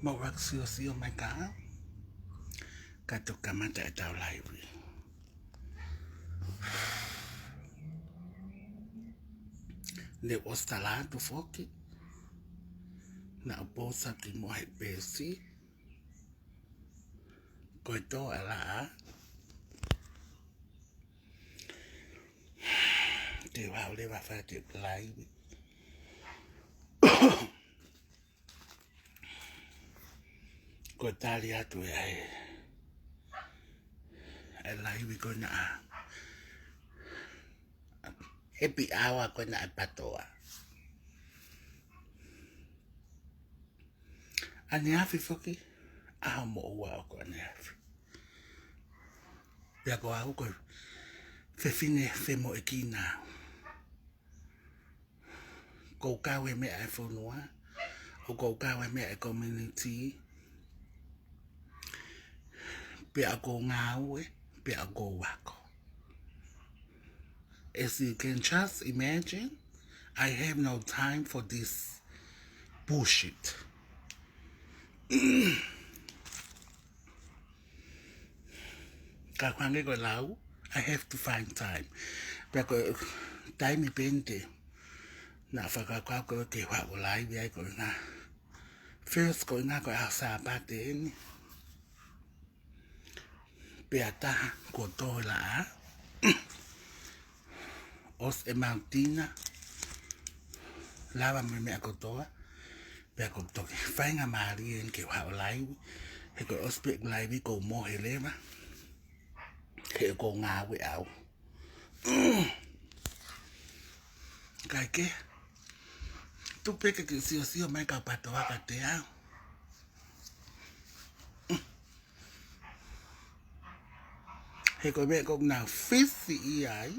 Moraxio my ka. Kato kamata e tau laiwi. Le ostalado foki. Na oposa ki mohe pesi. Koito ala a. Te wau le wawha te laiwi. Ko tali atu e ai. E laiwi ko na a. Happy hour ko na a patoa. Ani afi foki. Aha mo ua o ko ani afi. Pea ko au ko. Fefine femo e kina. Ko kawe me ai whonua. O ko kawe me ai community. Pea ko ngā ue. Pea ko wako. As you can just imagine, I have no time for this bullshit. Ka kwange ko lau, I have to find time. Pea ko time pente. Na whakakau ko te whako laiwi ai ko ngā. First ko ngā ko au sa pate eni. Pea taha ko tō la a. Os e Mountina. Lawa me mea ko toa. Pea ko toki whainga maari en ke whao laiwi. He ko ospek laiwi ko mohe lewa. He ko ngā we au. Kai ke. Tu peke ki sio mai ka patoa ka te au. He ko mea ko ngā fisi i ai.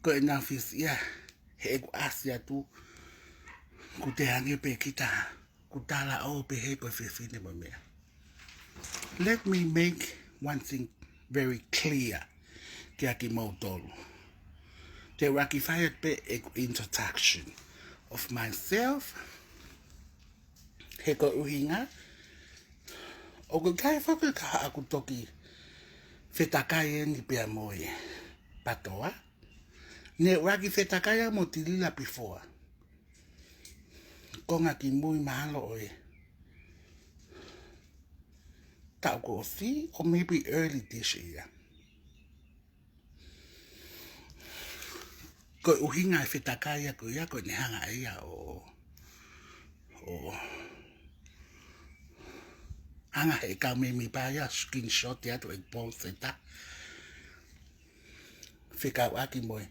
Ko e ngā fisi ia. He ko asia tu. Ku te hange pe kita. Ku tala o pe he ko fifine mo mea. Let me make one thing very clear. Kia ki mautolu. Te raki whaiat pe e introduction of myself. He ko uhinga. O ko kai whakaka aku toki. Whetakai e ni pia moe. Patoa. Ne raki whetakai a mo tilila before. Konga ki mui mahalo oe. Tau ko si, or maybe early this year. Ko uhinga e whetakai a ko ia ko ne hanga ia o hanga he kau me mi pāia screenshot ia to e post e ta. Whikau aki moe.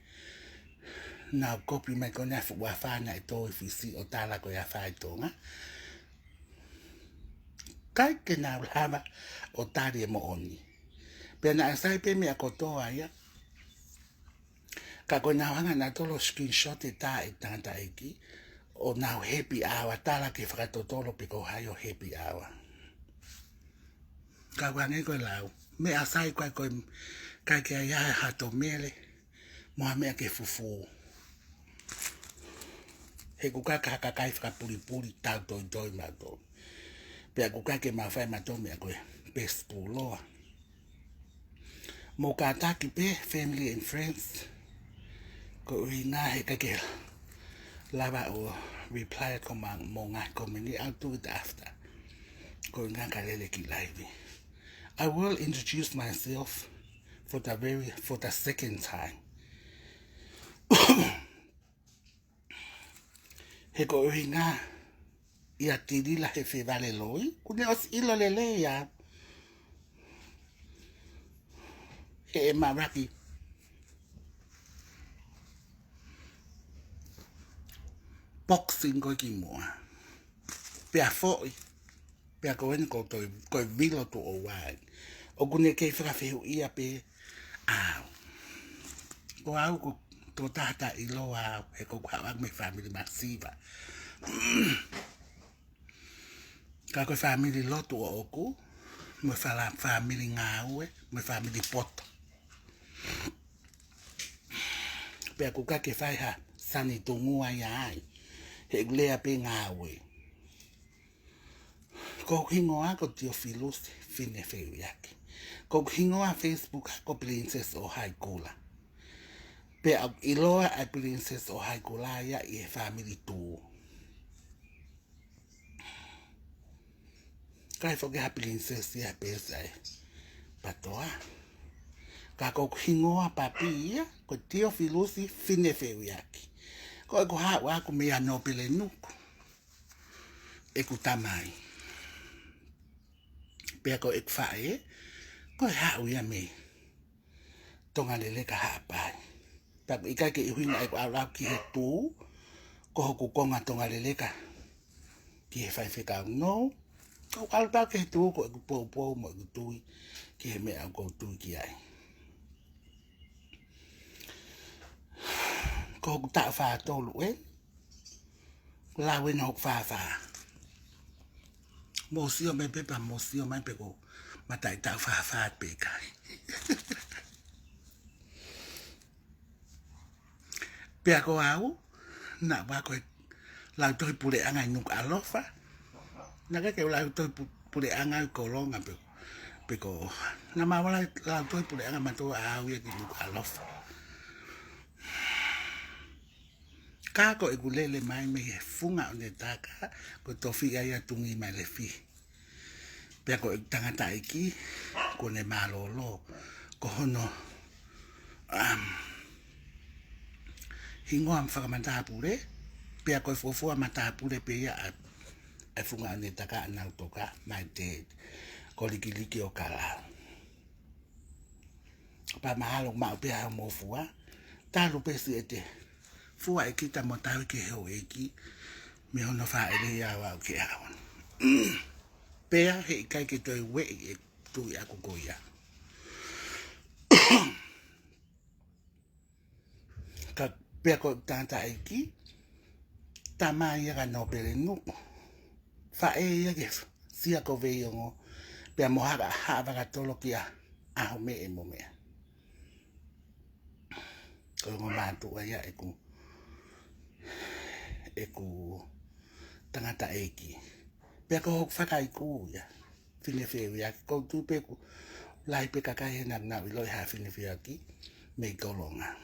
Nau kopi mai ko nea whua whāna e tō i whisi o tāla ko ia whai tōnga. Kai ke nau lama o tāri e mo oni. Pea na asai pe mea ko tōa ia. Ka ko nau hanga na tolo screenshot e tā e tāta eki. O nau happy hour tāla ke whakatotolo pe ko hai o happy hour. Ka wange koe lau. Me asai koe koe kai ke ia hato mele. Moa mea ke fufu. He kukaka kai whakapuri puri tau toi toi mato. Pea kukake mawhai mato mea koe best puloa. Mo ka taki pe family and friends. Ko ui ngā he kake lava o reply ko mo ngā komini. I'll do it after. Ko ngā kalele ki laivi. I will introduce myself for the second time. He ko ui ngā ia tirila he whewale loi. Kune os ilo lele ia. He e maraki. Boxing ko ki mua. Pea foi. Pea ko eni ko toi ko vilo to o wai. O kune kei whakawhehu ia pe au. Ko au ko to tata ilo au. He ko kawak me family masiva. Ka koe family lotu o oku. Mo family ngā ue. Mo family poto. Pea kuka ke whai ha. Sani tungua ia ai. he lea pe ngawe ko hingoa ko Theophilus fine feu yake ko hingoa Facebook ko Princess o Haikula pe iloa a Princess o Haikula ya e family tu kai fo ke Princess ya pesa patoa ka ko hingoa papi ko Theophilus fine feu yake ko ha wa ko me no pele nuku e ku tamai pe ko ek fae ko ha u ya me tonga lele ka ha pai ta ika ke huina e ala ki he tu ko ko konga tonga lele ka ki he fai fika no ko alta ke tu ko po po mo tu ki he me ko tu ki ai ko ta fa to lu e la we no fa mo si o me pe pa mo si o mai pe ko matai ta fa pe kai pe ko au na ba ko la to pure anga nuk alofa na ke la to pure anga ko longa pe ko na ma la to pure anga ma to au ye nuk alofa ka ko egulele mai me funga ne taka ko to fi ya tungi mai le fi pe ko tangata iki ko ne malolo ko hono hingo am fa mata pure pe ko fofo mata pure pe ya e funga ne taka na toka my dad ko liki o kala pa mahalo ma pe ha mo fua ta lu pe si ete fua e kita mo tau ke ho eki me ono fa ele ya wa ke ha pea he kai ke toi we e tu ya ko ya ka pea ko tanta eki tama ya ga no pele no fa e ya ke sia ko ve yo pea mo ha ga tolo kia a me e mo me ko mo ma tu ya eku tangata eki pe ko fakai ku ya fine fe ya ko tu pe ku lai pe ka kai na lo ha fine fe aki me go longa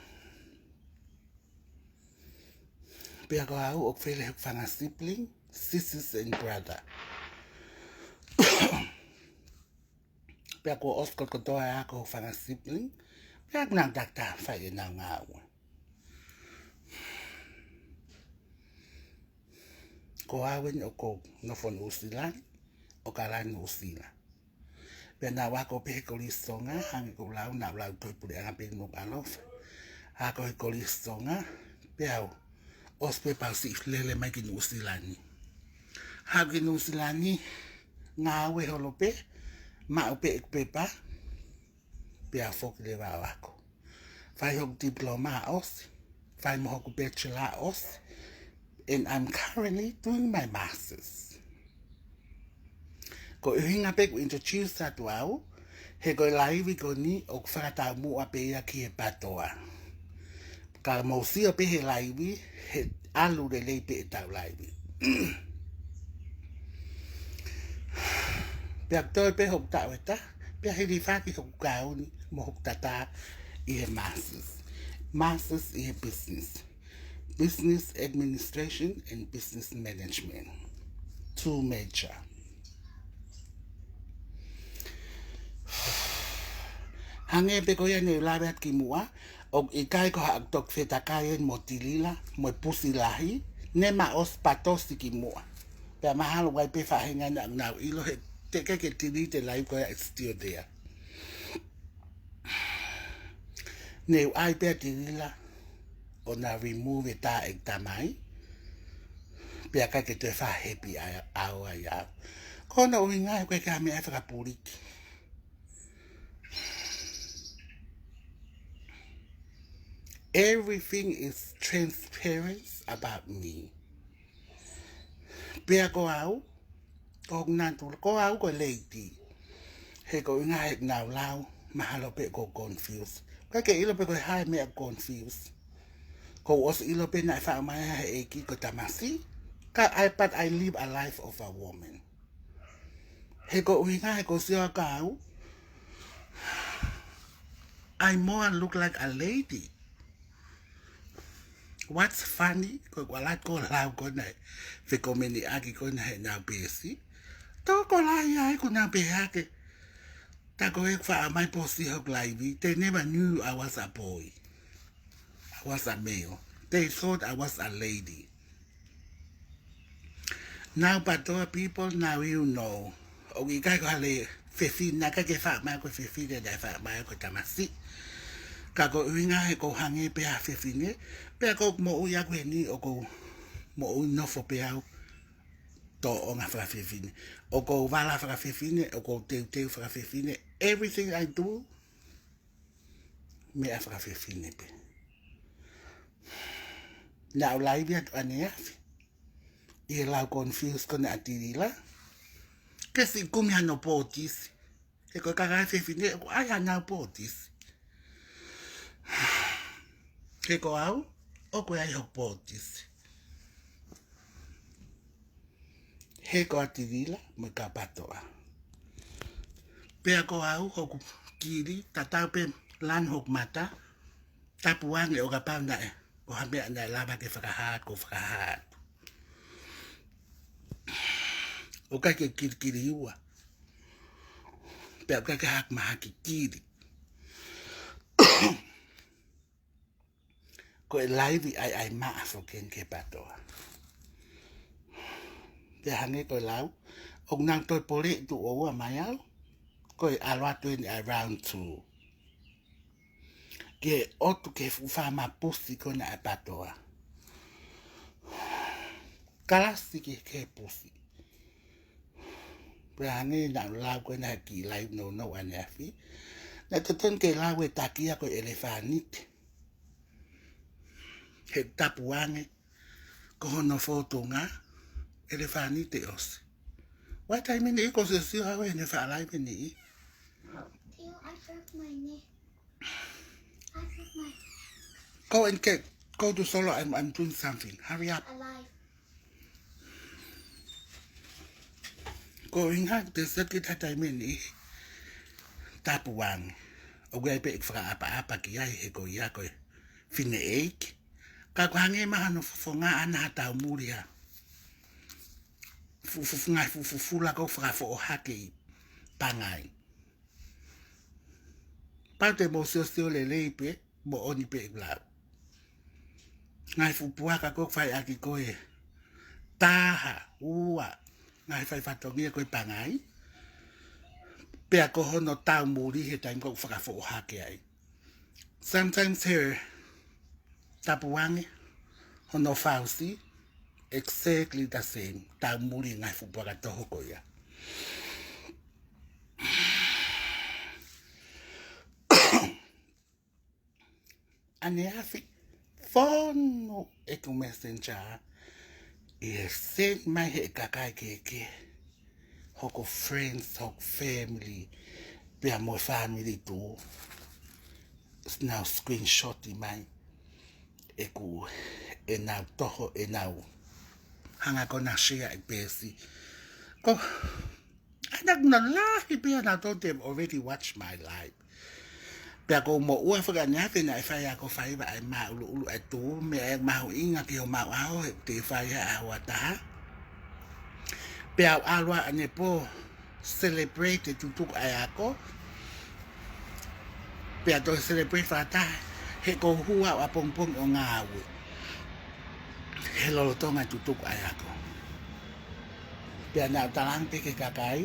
pe ko au ok fe le fanga sibling sisters and brother pe ko osko ko to ya ko fanga sibling pe na dakta fa na ngau ko awen o ko no fon usila o kala no usila pe na wa ko pe ko lisonga han ko la na la to pure a pe no alof ha ko lisonga pe au os pe pa si lele mai ki no usila ni ha ki no usila ni nga we holo pe ma o pe pa pe a fok le va wa ko fai ho diploma os fai mo ko bachelor os and I'm currently doing my masters. Ko hinga pe ko introduce that wow. He ko live ko ni o fata mu ape ya ki patoa. Ka mo si ape he live he alu de le pe ta live. Pe actor pe hok ta weta. Pe he di fa ki hok ka ni mo hok ta i masters. Masters in business. Business administration and business management. Two major. Hange pe ko ya ne labat ki mua o ikai ko hak tok feta kayen motilila mo pusilahi ne ma os patos ki mua. Pe mahalo wai pe fa hinga na ilo he te ke tili te lai ko it's still there. Ne ai pe tilila o na remove ta ek tamai pe ka ke te fa happy awa ya kono winga ko ka me afra pulik everything is transparent about me pe ko au ko na tu ko au ko lady he ko winga ek na lao mahalo pe ko confused ka ke ilo pe ko hai me confused ko os ilo pe na fa mai e ki ko tamasi But I live a life of a woman. He ko uhinga, he ko siya kau. I more look like a lady. What's funny? Ko wala ko lau ko na. Fe ko meni aki ko na na besi. To ko la ya ko na be hake. Ta ko ek fa my posi hok live. They never knew I was a boy. I was a male. They thought I was a lady. Now, but those people now you know. Okay, kai ko hale fefi na ka ke fa ma ko fefi de da fa ma ko tamasi. Ka ko uinga he ko hangi pe a fefi ne. Pe ko mo u ya ko ni o ko mo u no fo pe au to o nga fa fefi ne. O ko vala fa fefi ne, o ko te fa fefi ne. Everything I do me a fa fefi ne pe. Now live at aneafi. I la confused con atirila. Que si kumia no potis. E ko kaga fefi ne, ko ai na potis. Que ko au? O ko ai ho potis. He ko atirila me kapatoa. Pe ko au ho kiri tata pe lan hok mata. Tapuang e o kapau na e. O hame na lava ke whakahat ko whakahat. O kai ke kirikiri ua. Pe o kai ke hak maha ki kiri. Ko e laivi ai maa fo ken ke patoa. Te hange ko lau. O nang toi pole tu o ua mai au. Ko e alwa tuen around to. Ke otu ke fufa ma pusi ko na e patoa. Kalasi ke pusi. Pehangi na lau ko na ki live no aneafi. Na tutun ke lau e takia ko elefanite. He tapuange ko hono foto nga elefanite os. What I mean e ko se si hawe ne fa live ni. Theo, I broke my neck. I broke my Go and go to solo. I'm doing something. Hurry up. alive. Going hang the circuit at I mean tapuang. O gai pe fra apa ki ai he ko ya ko fine ek. Ka ko hange mahano fo nga ana ta muria. Fu la ko fra fo hake pangai. Parte mo sio le leipe mo oni pe bla. Ngai fu puaka ko fai aki ko e. Taha ua. Ngai fai fatongia ko pangai. Pe ko hono tau muri he time ko fra fo hake ai. Sometimes here tapuange hono fausi exactly the same. Tau muri ngai fu puaka toho ko ya. Ane afi fono e ku messenger e send my he kakai keke hoko friends hoko family be a more family too now screenshot my e ku e now toho e now hanga ko na share e besi ko anak na lahi be na told them already watch my live. Pea ko mo ua whakanya te na e whai ako whai wa ai maa ulu e tō me e mahu inga ki ho mau aho he te whai a awa taha. Pea au alwa ane po celebrate tutuk ai ako. Pea to celebrate whataha he ko hua wa pongpong o ngā awe. He lolotonga tutuk ai ako. Pea nā talang te ke kakai.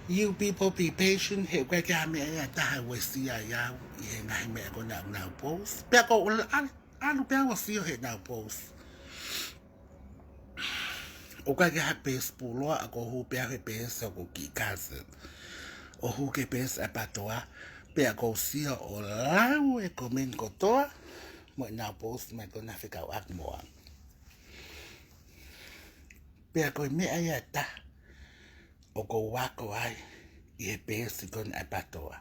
You people be patient. He kwe kia me e taha we si a iau. I he ngai me ko nau post. Pea ko alu pea wa si o he nau post. O kwe kia pes puloa a ko hu pea he pes o ko ki cousin. O hu ke pes a patoa. Pea ko si o lau e komen kotoa. Mo nau post me ko na whika o ak moa. Pea ko me ai a taha. O ko wako ai I he pēsi kon ai patoa.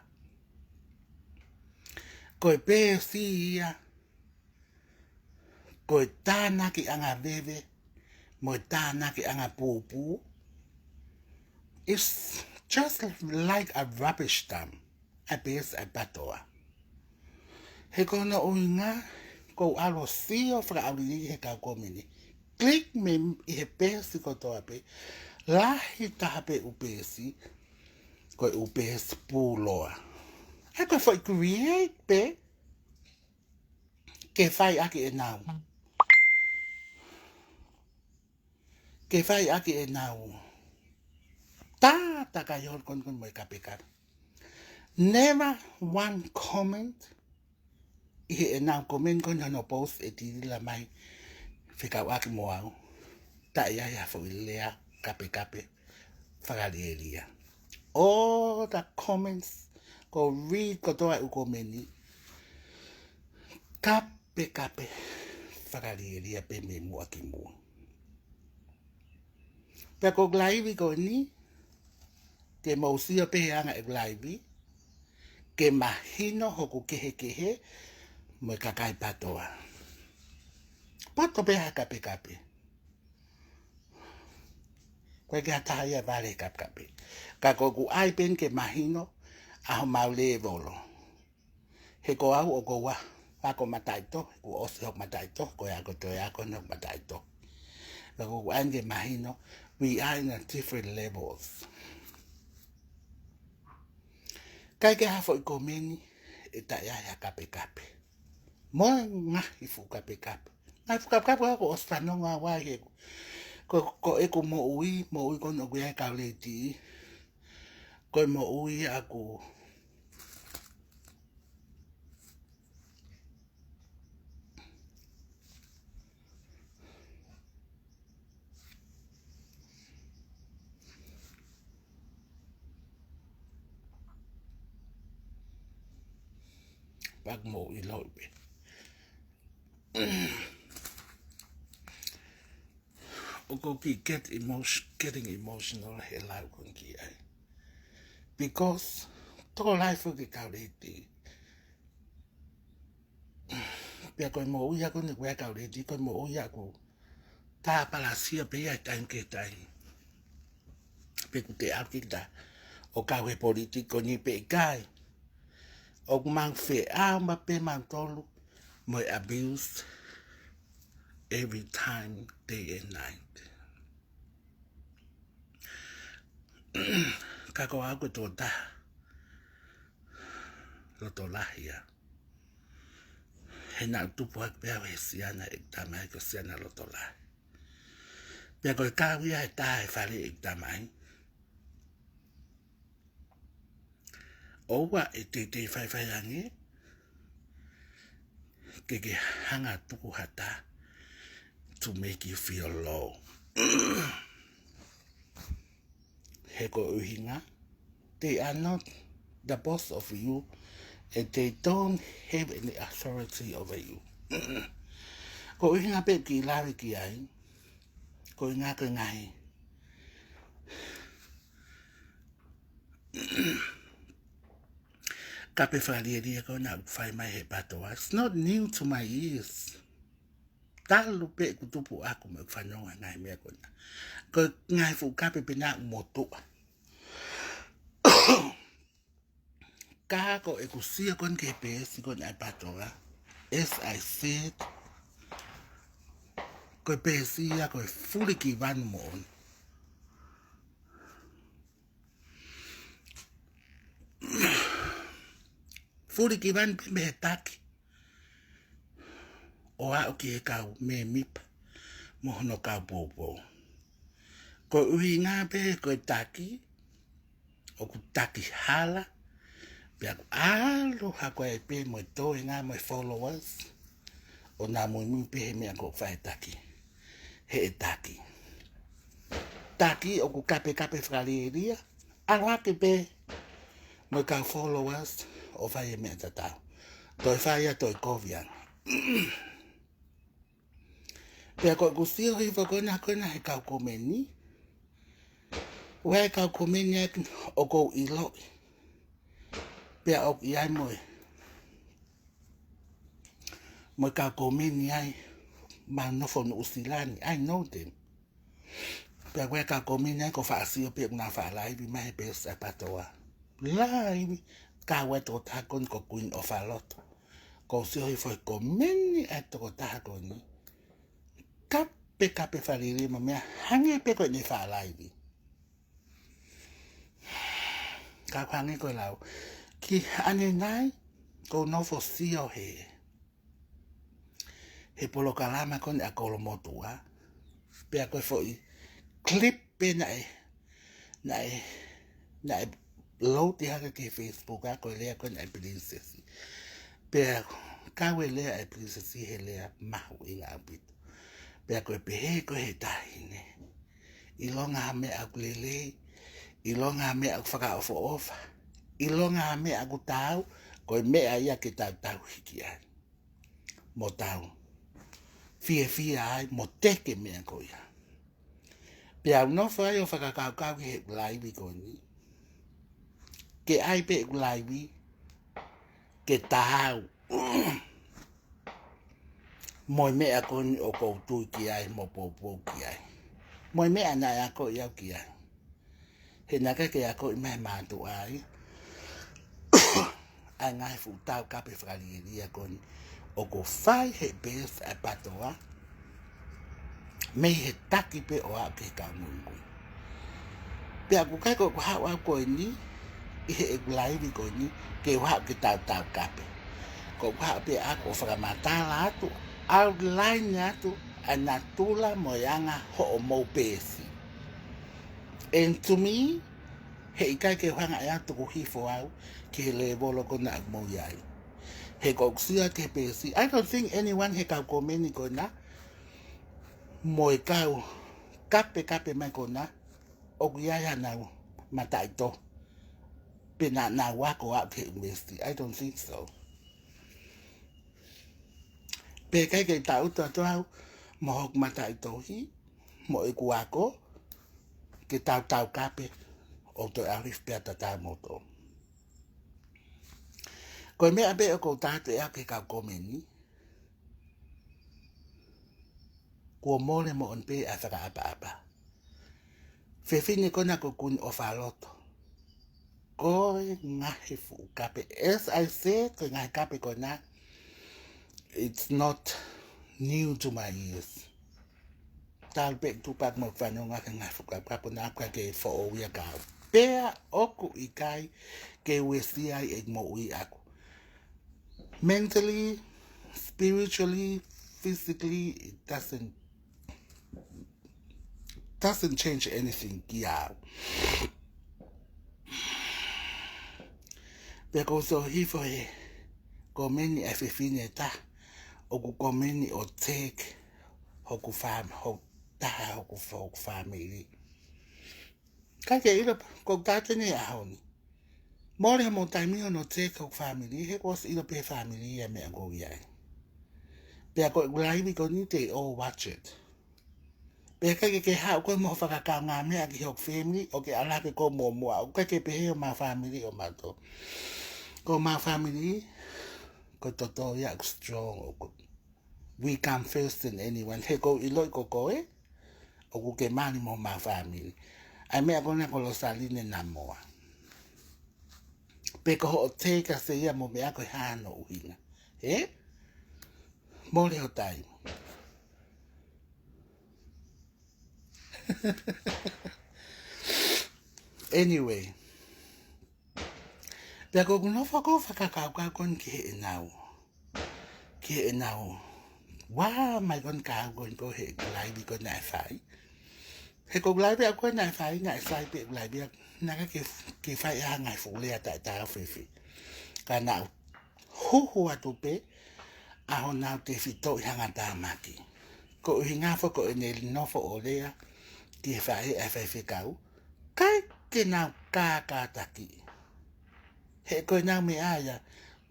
Ko e pēsi ia, ko e tāna ki anga vewe, mo tāna ki anga pūpū. It's just like a rubbish dump. A base a batoa. He kona uinga ko alo sio fra auli he ka komini. Click me he pesi ko toa pe. Lahi tahape upesi ko upesi puloa. He ko foi create pe. Ke fai aki e nau. Ke fai aki e nau. Ta ka yon kon mo kapekar. Never one comment. Ihe e nau comment kon no post e tiri la mai. Fika waki mo au. Ta ia ya fo ilea kape. Whakarieria. All the comments go read ko toa u komeni. Kape. Whakarieria pe me mua ki mua. Pe ko glaivi ko ni. Ke mausia pe anga e glaivi. Ke mahino hoku kehe. Mo kakai patoa. Pato pe ha kape. Koe ke hataia vale kape. Ka koku ai pen ke mahino aho maule volo. He ko au o ko wa. Ako mataito. Ku osi hok mataito. Koe ako toi ako no mataito. Ka koku ai ke mahino. We are in a different levels. Kai ke hafo I komeni. E taia ya kape. Mo nga ifu kape. Nga ifu kape ako ostanonga wa he. Ko eko mo ui kono kuya kauleti. Ko mo ui ako pag mo ui loibe. Oko ki getting emotional he lau kon ki ai. Because toko life o ki kauleti. Pia koe mo ui ako ni kuya kauleti. Koe mo ui ako ta palasia pe ia time ke tai. Pe ku te akita. O kawe politiko ni pe kai. O mang fe ma pe mang tolu. Mo abuse every time, day and night. Kako ako to ta. Loto lahia. He na tupu ak pia we siana ek tamai ko siana loto lah. Pia ko kawia e ta e fale ek tamai. Owa e te fai angi. Ke hanga tuku hata to make you feel low. Heko uhinga. They are not the boss of you and they don't have any authority over you. Ko uhinga pe ki lawi ki ai. Ko inga ka ngai. Kape whalieria ko na whai mai he patoa. It's not new to my ears. Talu pe kutupu ako me whanonga ngai mea kona. Ko ngai fu kape pina umotua. Kako e kusia kon ke pesi kon ai patoa. As I said, ko pesi ya ko fuli ki van mon. Fuli ki van me taki. O a o ki e kau me mipa. Mohono kau popo. Ko ui ngā pe ko e taki. O ku taki hala. Pia ku aloha ko e pe mo to e ngā mo followers. O nā mo pe he mea ko whae taki. He e taki. Taki o ku kape whakaleria. Arake pe mo ka followers o whae mea tatau. Toi whae toi kovian. Pia ko ku sio hi whakona he kau komeni. Wai kau komeni o ko iloi. Pia o iai moe. Mo kau komeni ai. Ma nofo no usilani. I know them. Pea koe ka komina ko whaasio pe una whaalaiwi mai bes a patoa. Laiwi, ka wai toko tahakon ko Queen of a Lot. Ko sioi foi ko meni a toko tahakoni. Kape whariri ma mea hange pe koe ni whaalaiwi. Ka hange koe lau. Ki ane nai, ko nofo sio he. He polo kalama koni a kolo motua. Pea koe foi clip pe nae load haka ke Facebook a koe lea koe nae princesi. Pea kawe lea e princesi he lea mahu inga apito. Pea koe pehe koe he tahine. Ilonga hame aku lele, ilonga hame aku whakaofo ofa, ilonga hame aku tau, koe mea ia ke tau hiki ai. Mo tau. Fia ai, mo teke mea koe. Pea no whai o whakakau ki he laiwi koni. Ke ai pe laiwi, ke tau. Moi mea koni o koutu ki ai, mo popo ki ai. Moi mea na ya ko iau ki ai. He naka ke ako i mai mātu ai. Ai ngai fu tau kape whakaliria koni. O ko whai he bes a patoa. Mei he taki pe o au ke ka mungu. Pea ku kai ko hau au koe ni. I he e laiwi koe ni. Ke hau ke tau kape. Ko hau pe ako whakamatala atu. Outline atu. Ana tula moyanga ho o mou pesi. And to me, he ikai ke hanga e atu ko hifo au. Ke le volo ko na mo iai. He koksia ke pesi. I don't think anyone he kau komeni ko na. Mo e kau kape mai ko na. O kuiai anau mataito. Pena na wako au ke umesti. I don't think so. Pe kai ke tau tatu au. Mo hok mataito hi. Mo e kuako. Ke tau kape. O to arif pea tata moto. Koe mea be o kou tātu ea ke kau komeni. Kua mole mo on pe a whaka apa. Whewhine kona ko Queen of a Lot. Koe ngahe fu kape. As I said, koe ngahe kape kona. It's not new to my ears. Tal pe tupak mo whanonga ke ngahe fu kape. Kapo na kwa ke fo o wia kau. Pea oku ikai ke wesiai e mo ui aku. Mentally, spiritually, physically, it doesn't change anything. Yeah. Because so hifo he komeni e fifine ta oku komeni o take hoku fam ho ta hoku family. Kake ilo ko tatene ahoni. Mole mo taimi no take hoku family he was ilo pe family e me go yai. Pe ko laivi ko ni te all watch it. Pe ke ha ko mo whakakau ngā mea ki hoku family o ke alape ko mo mua o ke pe o ma family o mato. Ko ma family ko toto ya strong o we come first in anyone he ko iloi ko koe o ku ke mani mo ma family ai mea kona ko lo saline na moa pe ko ho te ka se ia mo mea ko hano uhinga mo le ho tai anyway pe ko no fako fakakau ka kon ke nau wa mai kon ka kon ko he lai bi kon na fai he ko lai bi ko na fai na sai pe lai bi na ka ke fai ha ngai fu le ta fe ka na hu atu pe a ho na te fito hanga ta maki ko hinga fo ko en el no fo olea ki fai fe kau kai ke na ka taki he ko na me aya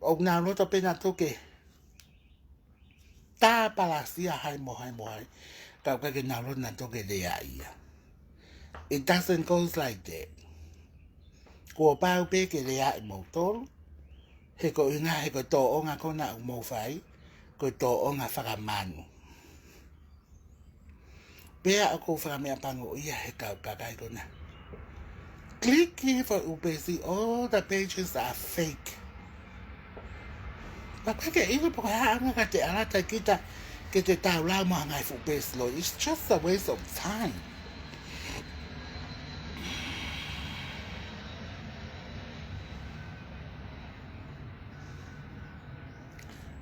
o na no to pe na to ke ta palasia hai mo ka ke na lo na to ke de ia it doesn't goes like that ko pa pe ke le ai mo to he ko inga he ko to onga ko na mo fai ko to onga whakamanu Pea ako whakamea pango ia he kau kakai kona. Click here for upesi. All the pages are fake. Pakake ilo po kaya anga ka te alata kita ke te tau lau mo hangai fu upesi lo. It's just a waste of time.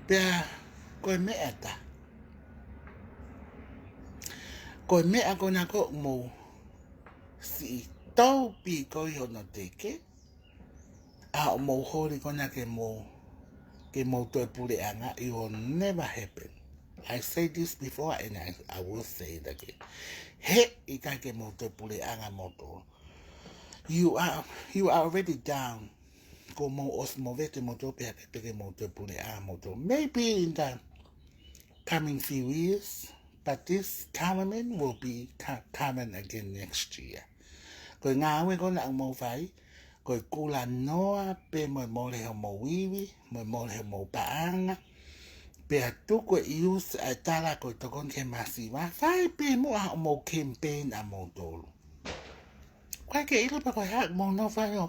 Pea koe mea ta. Koe mea kona ko mo si tau pi koi hono teke. A mo hori kona ke mo toi pule anga. It will never happen. I said this before and I will say it again. He ika ke mo toi pule anga moto. You are already down. Ko mo os mo vete moto pe ke mo toi pule anga moto. Maybe in the coming few years, but this tournament will be coming again next year. Koe ngāwe kona ang mo whai, koe kula noa pe mo leho mo wiwi, mo leho mo paanga, pe atu koe ius a tala koe tokon ke masiwa, whai pe mo a mo campaign a mo tolu. Koe ke ilo pa koe hak mo no whai o,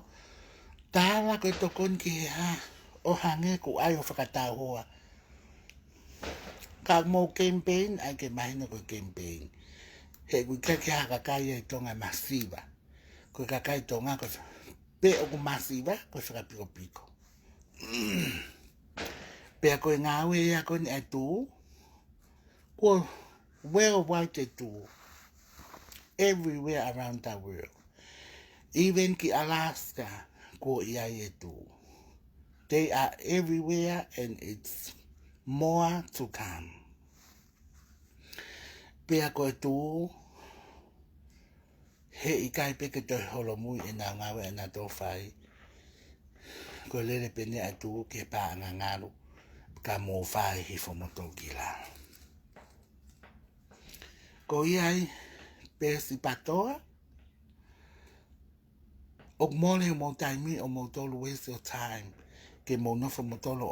tala koe tokon ke ha, o hange ku ai o whakatau hoa. Ka mo campaign, ai ke mahina koe campaign. He kui ke haka kai e tonga masiwa. Koe kakai tonga koe pe o ku masiwa koe whakapiko piko. Pe koe ngāwe ia koe ni atu, koe worldwide atu, everywhere around the world. Even ki Alaska, koe ia atu. They are everywhere and it's more to come. Pe koe tu, he ikai peke te holomui e nā ngawe e nā tō whai. Ko lere pene atu ke pā ngā ngaru ka mō whai hi whomoto ki la. Ko iai pēsi patoa. O mole o mō taimi o mō tolu waste your time. Ke mō nofo mō tolo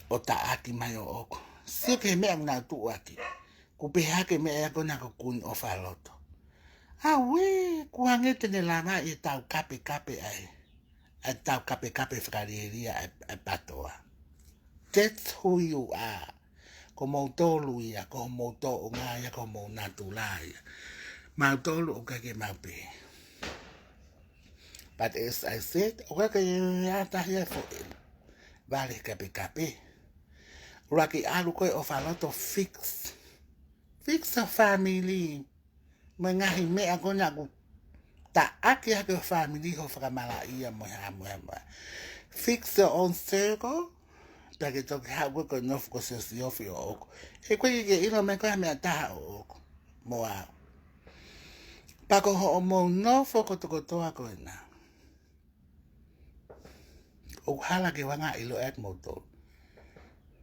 o ta aki mai o oko. Sio ke mea ngā tu aki. Ko peha ke mea kona ko kun o whaloto. We, kuangete ne lama i tau kape ai. A tau kape whakarieria a patoa. That's who you are. Ko mou tolu ia, ko mou tō o ngāia, ko mou nātu laia. Mau tolu o kake mau pe. But as I said, o kake ia tahia fo ele. Vale kape. Raki alu koe o whaloto fix. Fix a family. Mengahi mea kona ku ta aki hake family ho whakamala ia moha. Fix your own circle. Pake toki hawe ko nofu ko sosiofi o oko. E koe ke ino me koe mea taha o oko. Moa. Pako ho o mo nofu ko toko toa koe na. O hala ke wanga ilo et mo tolu.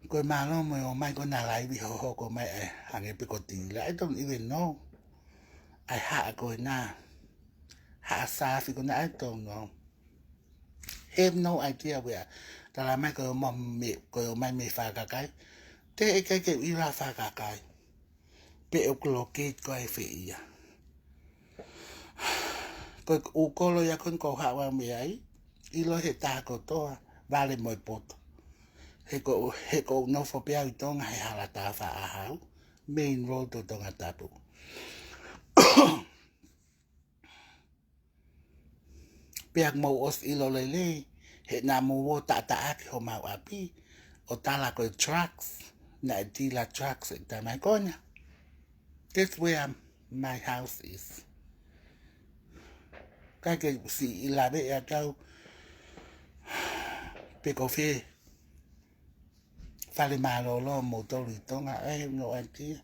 Koe malo mo o mai kona laiwi ho hoko mai e hange piko tila. I don't even know. I haa koe na. Haa safi kona I don't know. Have no idea where. Tala mai koe o mai me whakakai. Te e kei ira whakakai. Pe o klokit koe whi ia. Koe ukolo ia koe ko hawa me ai. Ilo he tāko toa. Vale moi poto. He ko nofo pia i tonga he hala tā wha ahau. Main road to tonga tapu. Peak mo os ilo lele. He nā mo ta aki ho mau api. O tala koe trucks. Na e tila trucks e ta mai kona. That's where my house is. Kake si ilawe e atau. Peko whi. Whale malolo mo tori tonga. I have no idea.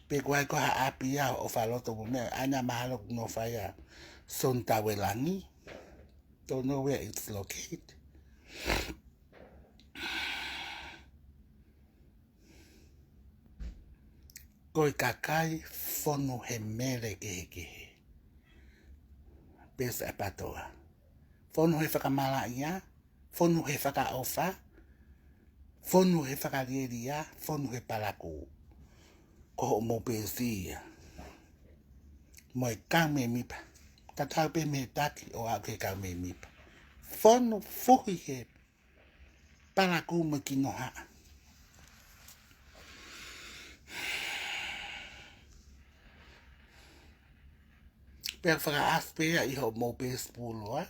Peko ai koha api ia o whaloto mo mea. Ana mahalo no whaia. Sontawelangi. Don't know where it's located. Koe kakai whono he mere kehe. Pesa e patoa. Whono he whakamala ia. Whono he whakaofa. Whono he whakarieria. Whono he paraku. ko mo pesi mo ka me mi pa ta ta pe me taki o a ke ka me mi pa fono fuhi he para ku mo ki no ha per fra aspe i ho mo pes pulo a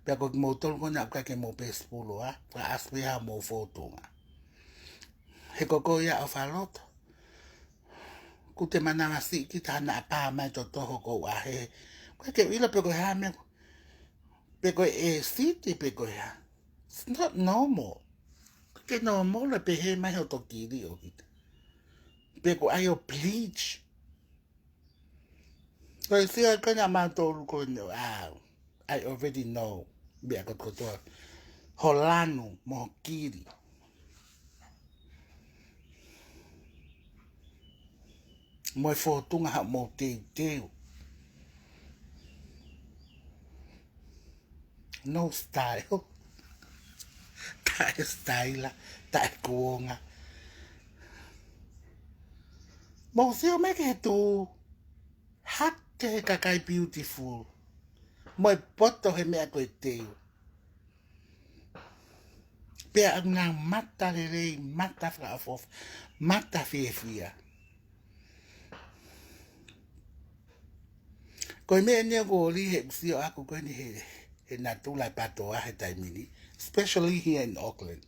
per ko mo tol ko na ka ke mo pes pulo a fra aspe ha mo foto he ko ya o falot ku te mana si ki ta na pa mai to ho ko a he ko ke ila pe ko ha me pe ko e si ti pe ko ya it's not normal que normal le pe he mai ho to ki ri o ki pe ko ai o bleach ko si a ko na ma to ko no I already know be ko to holano mo kiri mo fotunga ha mo te no style ta style ta kuonga mo si o me ke tu hat ke kakai beautiful mo poto he me ko te pe nga mata le mata fra of mata fia ko me ne ko li he si o ako ko ni he na tu la pato a he taimini especially here in Auckland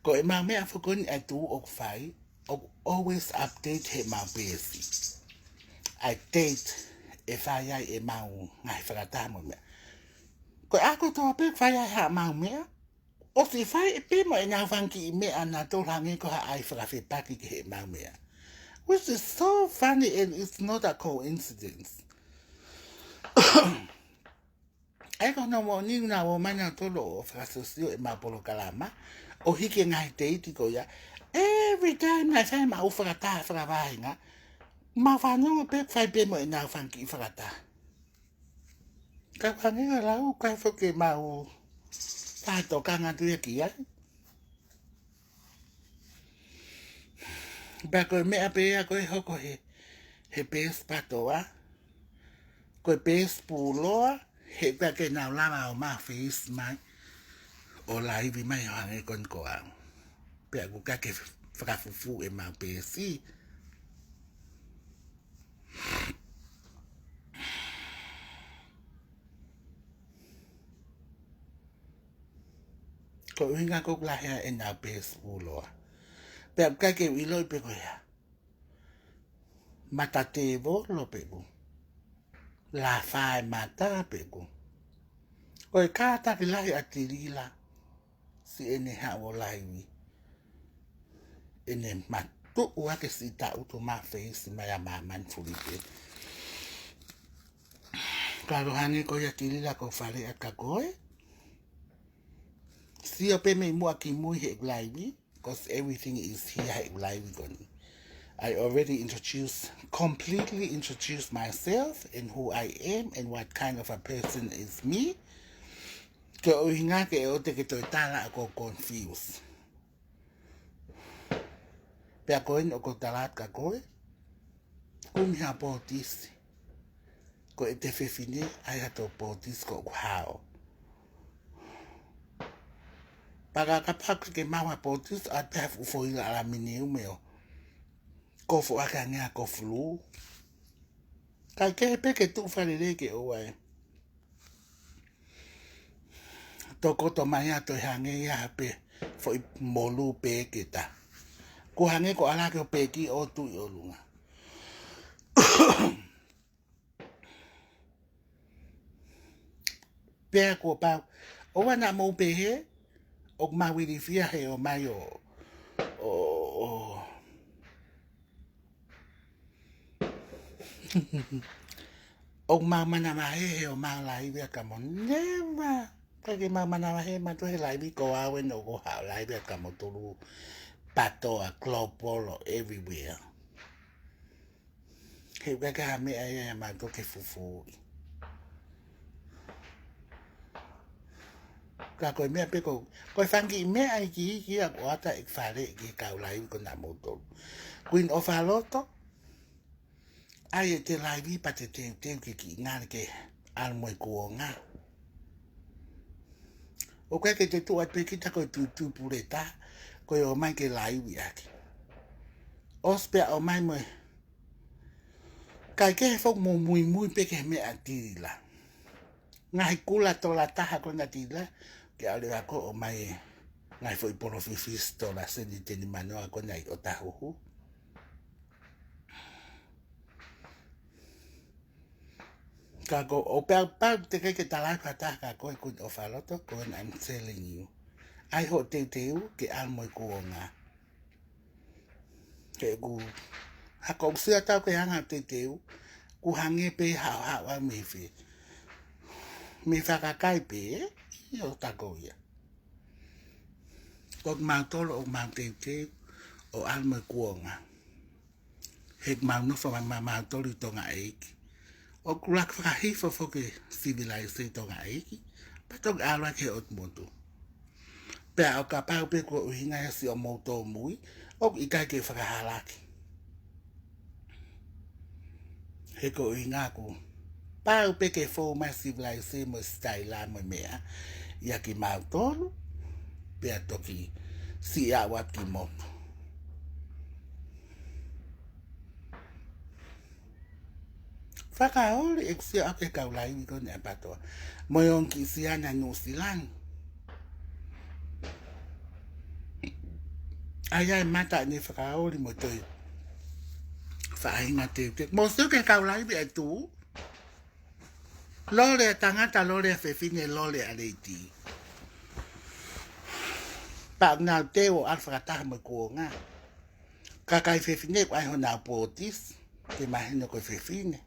ko e ma me afo ko ni atu o fai o always update he ma besi I date if I e ma ngai fra ta mo me ko ako to pe fai ha ma me o si fai pe mo na fanki me ana to rangi ko ai fra fe paki ke ma me which is so funny and it's not a coincidence ai ko no mo ni na wo mana to lo fra sosio e ma polo kalama o hiki ngai date ko ya every time I say ma u fra ta fra vai nga ma fa no pe fai pe mo na fanki fra ta ka fangi la u ka fo ke ma u ta to ka nga tu ki ya ba ko me a pe a ko ho ko he pe spato wa ko pe spulo he ka ke na la ma face mai o live mai ha nge kon ko a pe ku ka ke fra fufu e ma pe si ko inga ko la ha e na pe spulo pe ka ke wi lo pe ko ya mata te vo lo pe ku la fa mata pe ku ko ka ta ki la atirila si ene ha o live ene matu wa ke si ta uto ma face ma ya ma man fulipe claro hani ko ya tilila ko fale aka koe si o pe me mo aki mo he live because everything is here live goni I already completely introduced myself and who I am and what kind of a person is me ke o hinga ke o te ke to tala ko confused pe a koe o ko talat ka koe ko mi ha potis ko e te fefine ai ha to potis ko hao para ka pak ke mawa potis a te fu fo ila la mini umeo ko fo aka nga ko flu ka ke pe ke tu fa le ke o ai to ko to mai to hange ya pe fo molu pe ke ta ko hange ko ala ke pe ki o tu o lunga pe ko pa o wana mo pe he o ma wi di fia he o mai o ma mana ma he o ma lai via ka mo never ka ke ma mana ma he ma to he lai vi ko a we no go ha lai via ka mo to lu pato a global everywhere he ka me ai ma to ke fufu ka ko me pe ko fangi me ai ki a ko ata ek fare ki ka lai ko na mo to queen of a loto ai e te laivi pa te te ki ngā ke al moi kuonga. O kai ke te tua pe kita ko tu pureta ko o mai ke laivi aki. Ospea o mai moi. Kai ke fok mo mui pe ke me atila. Ngai kula to la taha ko na tila ke ale ako o mai ngai foi poro fisto la se di te ni mano ko nai o tahu. Kako o pa te ke tala ka ta ka ko o faloto ko I'm telling you. Ai ho te ke al moi kuonga. Ke ku ha ko sia ta ke hanga te ku hange pe ha wa me fe. Me fa ka kai pe yo ta ko ya. Ko ma tolo o ma te o al moi kuonga. Hek ma no fa ma tolo tonga eiki. O kulak whakahifo whoke civilise tonga eiki. Patong ala ke ot motu. Pea o ka pau pe ko uhinga si o moto mui. O ikai ke whakahalaki. He ko uhinga ko. Pau pe ke fo mai civilise mo style mo mea. Ia ki mautolu. Pea toki si a wat ki motu. Whakaori e sia ake kaulai ni kone apatoa. Mo yon ki siana New Zealand. Ai mata ni whakaori mo toi. Whainga te. Mo stu ke kaulai bi e tu. Lore tangata lore fefine lore aleiti. Pag na te o alfakataha mo kuonga. Kakai fefine kwa ho na potis. Te mahino ko fefine.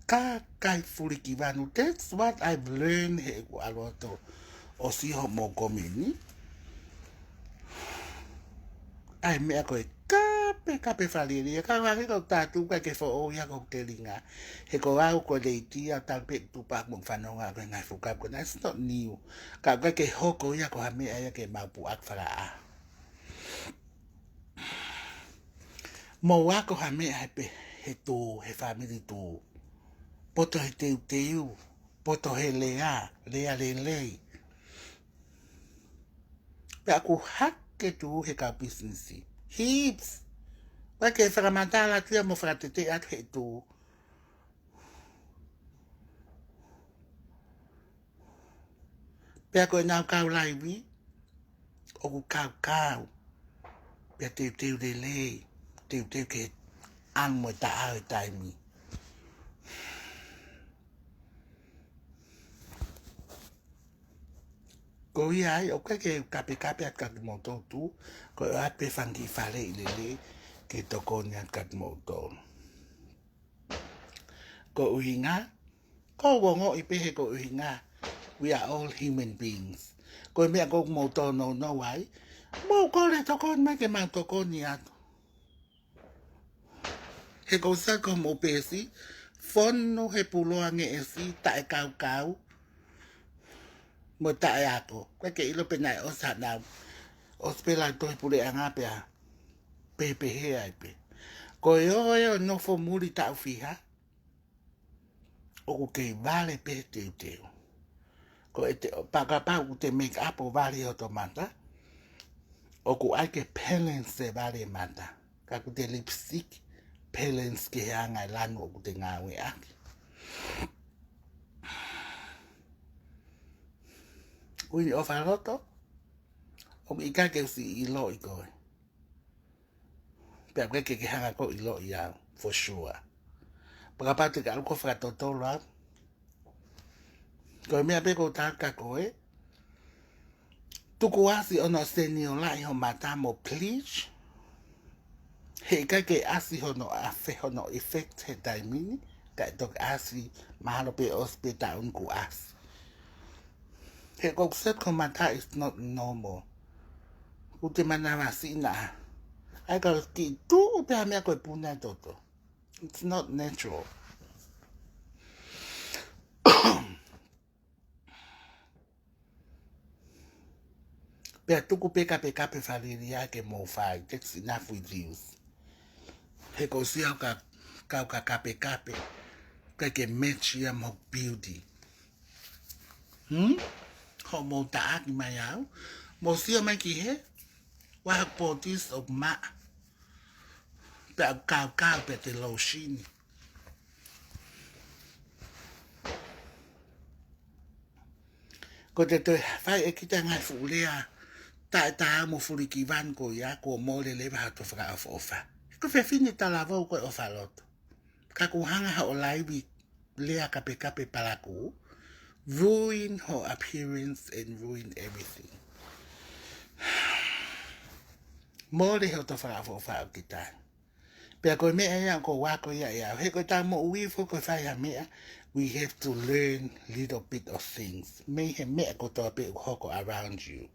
Kakai furiki vanu. That's what I've learned he ko aloto. O si ho mo komini. Ai mea koe kape whaliri. Ka waki kau tātu kai ke wha o ia kau te ringa. He ko au ko leiti a tāpe tupak mong whanonga koe ngai whukap koe. That's not new. Ka kai ke hoko ia ko ha mea ia ke maupu ak whara a. Mo wako ha mea he tō, he whamiri tō. Poto he teu. Poto he lea lei. Pea ku hake tū he ka businessi. Heaps. Wake whakamatala tia mo whakatete atu he tū. Pea koe nau kau laiwi. O ku kau. Pea teu de lei. Teu ke ang mo ta au taimi. Ko ia ai, o kai ke kape at kat moto tu. Ko ia pe whangi whare i lele. Ke toko ni at kat moto. Ko uhinga. Ko wongo i pehe ko uhinga. We are all human beings. Ko mea ko moto no wai. Mo ko le toko mai ke mau toko ni atu. He ko sa ko mo pesi. Fono he puloa nge esi tae kau. Mo tae ako. Kwa ke ilo penai o sa nau. O spela toi pule anga pea. Pepe he ai pe. Ko yo no fo muri tau fiha. O ku kei vale pe teu. Ko ete pakapau te make up o vale automata. O ku ai ke pelens se vale mata. Ka ku te lipstick. Pelens ke hanga lanu o ku te ngawe aki. Ui o wharoto. O ika ke si ilo i koe. Pea koe ke hanga ko ilo i au. For sure. Pakapau te ka aluko whakatotolo au. Koe mea peko tāka koe. Tuku asi ono seni o lai ho mata mo please. He ika ke asi hono afe hono effect he taimini. Ka tok asi mahalo pe ospe taun ku asi. He kokset ko mata is not normal. Ute manawa sina. Ai ka ki tu pe mea koe puna toto. It's not natural. Pea tuku pe kape whaliria ke mo whai. That's enough with views. He ko si au ka kape. Ka ke match ia mo beauty. Ho mo taaki mai au. Mo si mai ki he. Waha potis of ma. Pe au kau pe te loshini. Ko te toi whai e kita ngai fuulea. Ta mo furi ki van ko ia ko mole le ha to fra of ofa. Ko fe fini tala vau ko ofa loto. Ka ku hanga ha o laiwi lea kape palaku. Ruin her appearance and ruin everything. Mole he to fra of ofa kita. Pea ko mea ia ko wako ia. He ko ta mo ui fo ko whai ha mea. We have to learn little bit of things. Me he mea ko to pe hoko around you.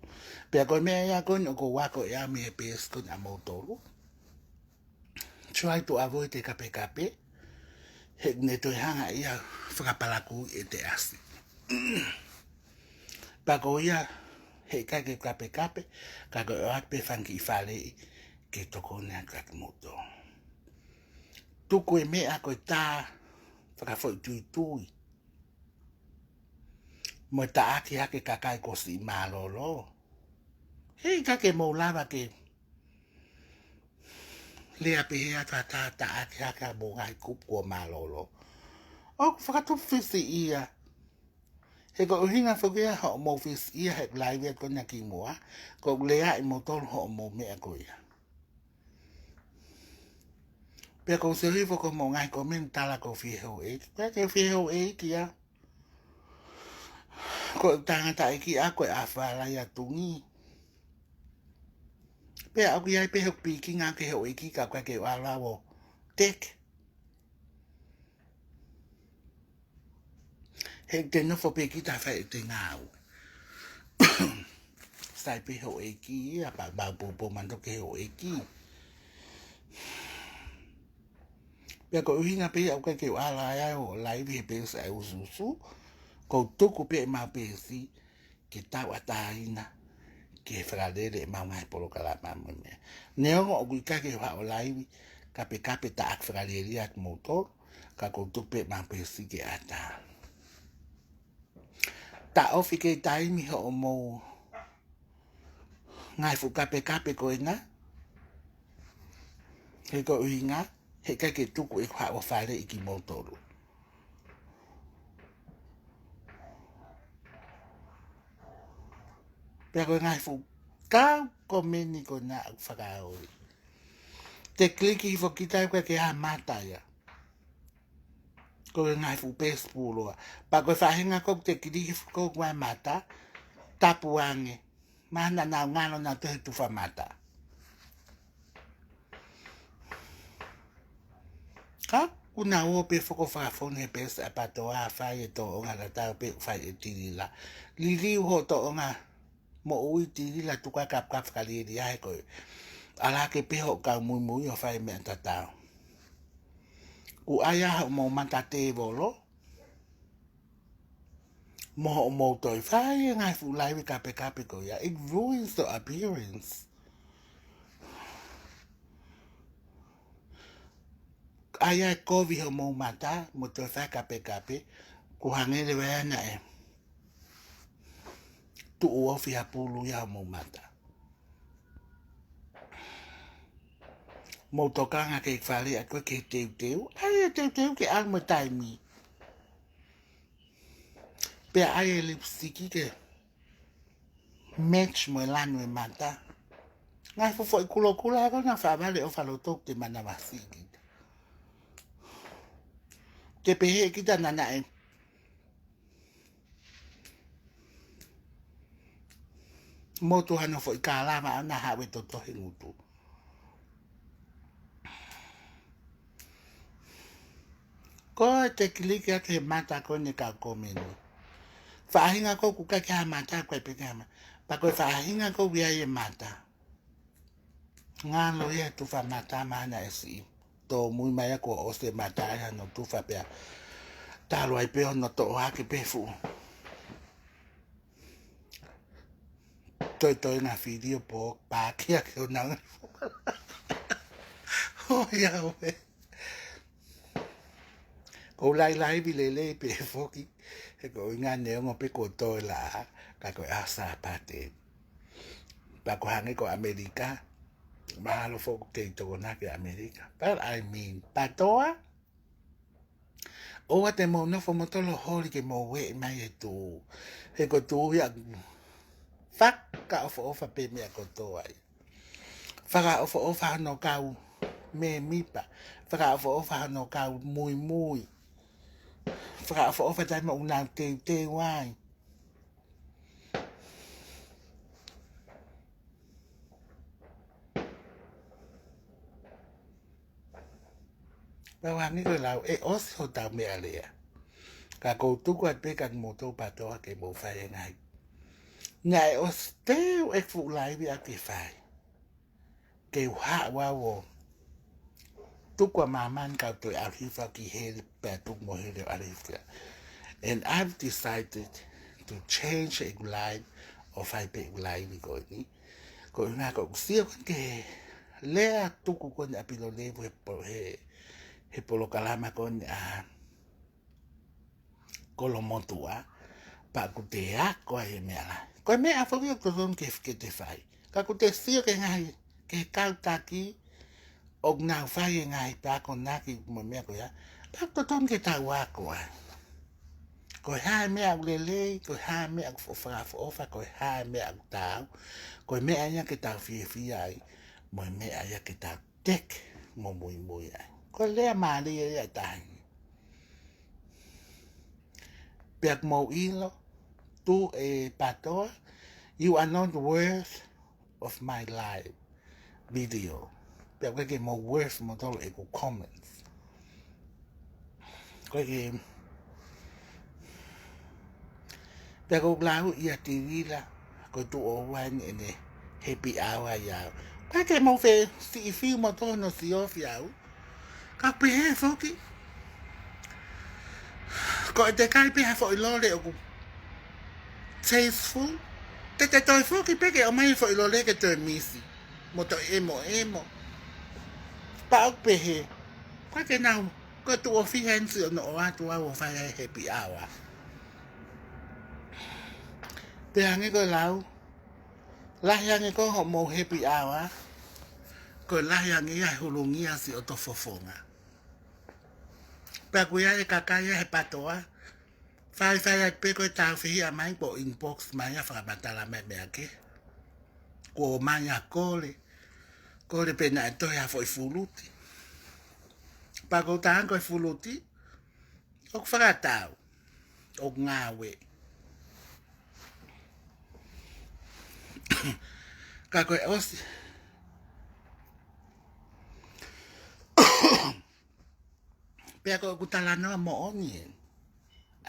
Pea ko mea ia ko wako ia me he pes ko na motoru. Try to avoid te kape. He ne to hanga ia whakapalaku e te asi. Pa ko ia he kake kape. Ka ko pe whanki I whale ke toko nea kake moto. Tuku e mea ko tā whakafoi tui. Mo ta aki hake kakai ko si malolo. Hei kake mo lava ke lea pehea ta aki hake mo ngai kup ko malolo. O whakatup fisi ia. He ko uhinga whakia ho mo fisi ia he laivea ko na ki mua. Ko lea I mo tolu ho mo mea ko ia. Pea ko se hifo ko mo ngai ko min tala ko whihau e. Pea ke whihau e kia. Ko tangata e ki a koe a whalai a tungi. Pea aku iai pe hok piki ngā ke hau e ki ka koe ke wala wo. Tek. Hek te nofo pe ki ta whai te ngāu. Sai pe hau e ki a pa bau mando ke hau e ki. Pea ko uhinga pe au ke wala ai o laivi he pe sa e ususu. Ko tuku pe ma pe si ke tau ataina ke fralere ma mai polo kala ma me. Neongo o kuika ke wa o laivi kape ta ak fralere at motor ka ko tuku pe ma pe si ke ata. Ta ofi ke taimi ho mo ngai fu kape ko ina. He ko uhinga he ka ke tuku e kwa o fale I ki motoru. Pero ngai fu ka komeni ko na whakaori. Te kliki fo kita ko ke ha mata ya. Ko ngai fu pespulo. Pa ko whahinga ko te kliki ko kwa mata tapu ange. Mana na ngano na te tu fa mata. Ka kuna o pe foko fa fone pes apato a fa e to onga la ta pe fa e tilila. Lili ho to onga mo ui tiri la tuka kap kaliri ai ko ala ke pe ho ka mui o fai me tata u aya mo matate volo mo to fai ngai fu lai kape ko ya it ruins the appearance aya ko vi ho mo mata mo to fai kape ku hangele wa na e tu o fi apulu ya mo mata mo tokanga ke fale a ko ke teu ai teu ke alma taimi pe ai lipstick ke match mo lano e mata ngai fo kulo ko na fa vale o falo tok te mana masiki ke pe he kita nana e mo to hano fo kala ma na ha we to hingutu ko te kliki ke mata ko ne ka komeni fahinga ko ku ka mata ko pe kama pa ko fahinga ko via e mata ngalo ye tu fa mata mana esi to muy maya ko o se mata ya no tu fa pe talo ai pe no to ha ke pe fu Toi na video po pa kia ke nang. Oh ya we. Ko lai bi le pe foki. E ko inga ne ngo pe ko to la ka ko asa pate. Pa ko hangi ko Amerika. Mahalo fo ke to na ke Amerika. But I mean, patoa. O te mo no fo mo to lo holi ke mo we mai e tu. E ko tu ya Whaka ofa pe mea kotoa ai. Whaka ofa no kau me mipa. Whaka ofa no kau mui. Whaka ofa tai mo unau te wai. Pawangi ko lau e os ho tau mea lea. Ka koutuku at pe kan moto patoa ke mo whai ngai. Ngai os teo e fu laivi a ke whai. Ke uha wawo. Tukwa maman kau toi arhifa ki hele petuk mo hele arhifa. And I've decided to change a line of I pay line ko ni. Ko nga ko siya ke lea tuku ko na pilo levo he polo kalama ko a kolomotua pa ku te a ko e me ala. Ko me a fobio ko don ke te fai. Ka ku te siya ke ngai ke kau taki og na fai ngai pa ko na ki mo me ko ya. Pa to ton ke ta wa ko ai. Ko ha me a lele, ko ha me a ofa, ko ha me a tau, ko me a ke tau fi ai, mo me a ke tau tek mo mui ai. Ko le ma le ya tai. Pek mo ilo, tu e patoa, you are not worth of my life video. Pek ke mo worth mo tolo e ko comments. Ko ke pero lau ia tivila ko tu o wan ene happy hour ya ka ke mo fe si fi mo to no si of ya ka pe he foki ko te kai pe ha fo lo le o tasteful te to foki pe ke o mai fo lo le ke te misi mo to emo pa o pe he ka ke na ko tu o fi hen si no o atu o fa happy hour te hangi ko lau lahiangi ko ho mo happy hour ko lahiangi ai hulungi si o to fofonga pa ku ya e kakaya he patoa fai ai pe ko ta fi a mai po inbox mai a fa batala me ake ko mai a kole pe na to ya foi fuluti pa ko ta ko fuluti o fa ta o ngawe ka ko os pe ko kutala no mo oni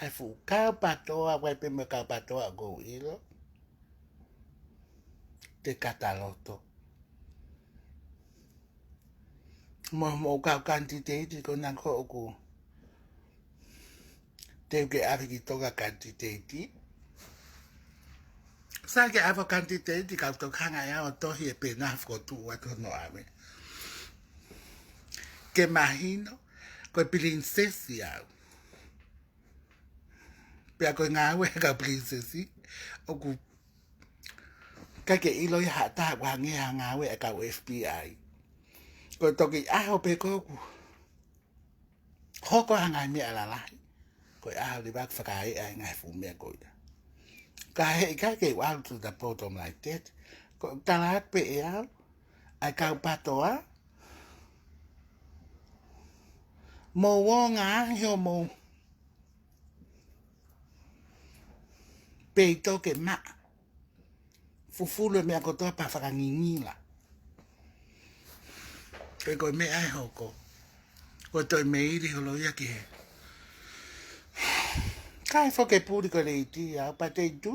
ai fu ka patoa wai pe me ka patoa go ilo te kataloto mo ka quantity ko na ko ku te ke ari toga quantity sa ke ava quantity ka to kanga ya o to hi pe na ko tu wa to no ave que imagino ko princesa pe ko nga we ka princesa o ku ka ke ilo ya ta wa nge nga we ka FBI ko to ki a o pe ko ku ho ko nga mi ala la ko a di bak fa kai ai nga fu me ko ya ka ke wa to the bottom like that ko talat pe ya ai ka patoa mo wonga yo mo peito ke ma fufulo me ko to pa fa ngingila ko me ai hoko ko to me iri lo ya ke kai fo ke puri ko le ti ya pa te tu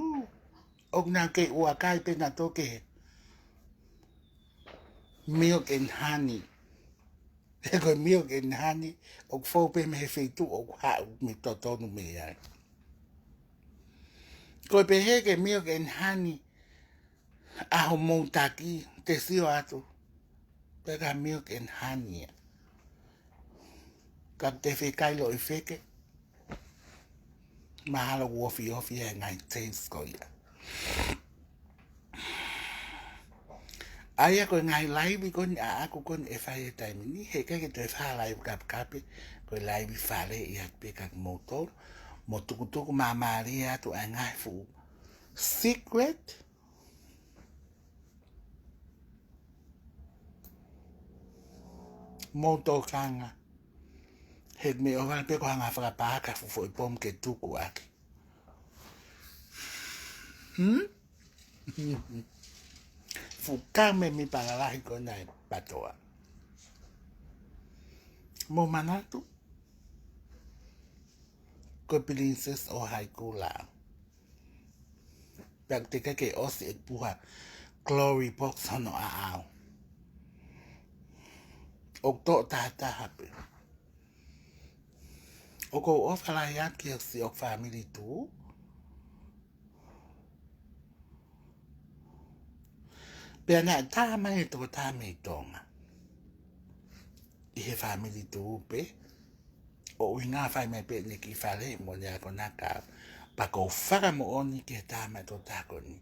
og na ke wa kai pe na to ke milk and honey ko milk and honey og fo pe me fe tu og ha mi to no me ya ko pe he ke milk and honey Aho moutaki, te sio atu. Pega milk and honey. Kap te whekailo I wheke. Mahalo wofi ofi e ngai taste ko ia. Aia ko ngai live kon a aku kon e whai e taimi ni. He kake te wha live kap kape. Ko live whare I at pe kak motor. Mo tukutuku mamari atu a ngai fu. Secret. Moto kanga. Hek me o pe ko hanga whakapaka fu I pom ke tuku aki. Fukame mi palalahi ko nai patoa. Mo manatu. Ko princess o haiku la. Pag te kake osi e puha glory box hono a au. O to tata hape. O ko ofala ya ki si o family tu. Pea na ta mai to ta me tonga. I he family tu pe. O inga fai mai pe ni ki fale mo ni ako naka. Pa ko whaka mo oni ke ta mai to tako ni.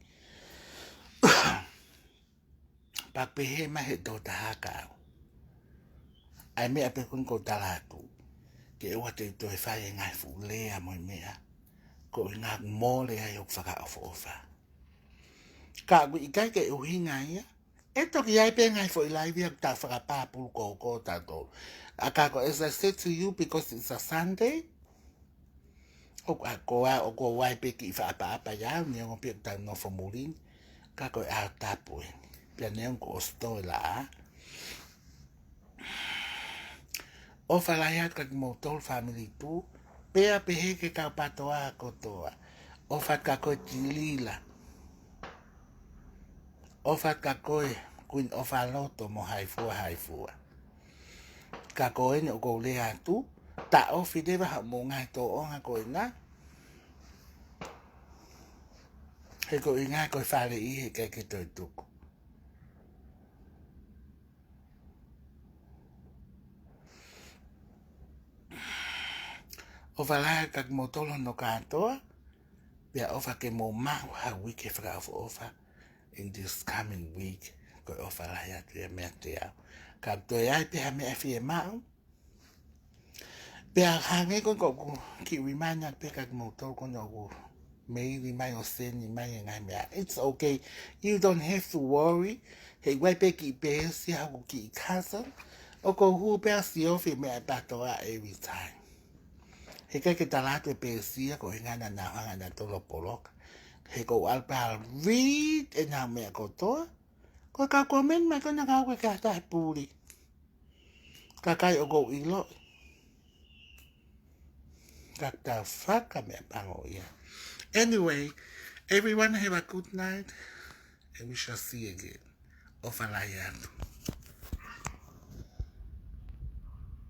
Pa pe he mai he to ta haka. Ai mea pe kun ko talatu. Ke ua te to e whai e ngai fu lea mo mea. Ko inga mo lea i o whaka ofa ofa. Ka i kai ke uhinga ia. E toki ai pe ngai fo I live ia ta whakapāpuru ko tato. A kako, as I said to you, because it's a Sunday, o ko wai pe ki whaapa ia, ni o pe ta no fomurin, kako e a tapu e. Pia neon ko osto la a. O whalaiat kak motol family tu, pea pe heke ka patoa kotoa. O fat kako tilila. O fat kako e kuin o faloto mo haifua. Kako e ni o ko lea tu, ta o fidewa ha mo ngai to o nga ko ina. He ko inga ko whare I he keke toi tuku. O whalai kak motolo no katoa, pia ofa ke mo mahu ha wiki whaka ofa in this coming week. Ko o whalai atu e mea te au. Kak toi ai pia mea fie mau. Pia hange ko ki wimanya pe kak motolo ko no maybe mai o seni mai ngai mea. It's okay. You don't have to worry. He wai pe ki pe si ha ki cousin. O ko hu pe si ofi mea patoa every time. He kai ke talato e pesia ko hingana na hanga na tolo poloka. He ko alpa read e na mea kotoa. Ko ka komen mai kona ka koe ka tae puri. Ka kai o go ilo. Ka ta whaka mea pango ia. Anyway, everyone have a good night. And we shall see again. O whalai atu.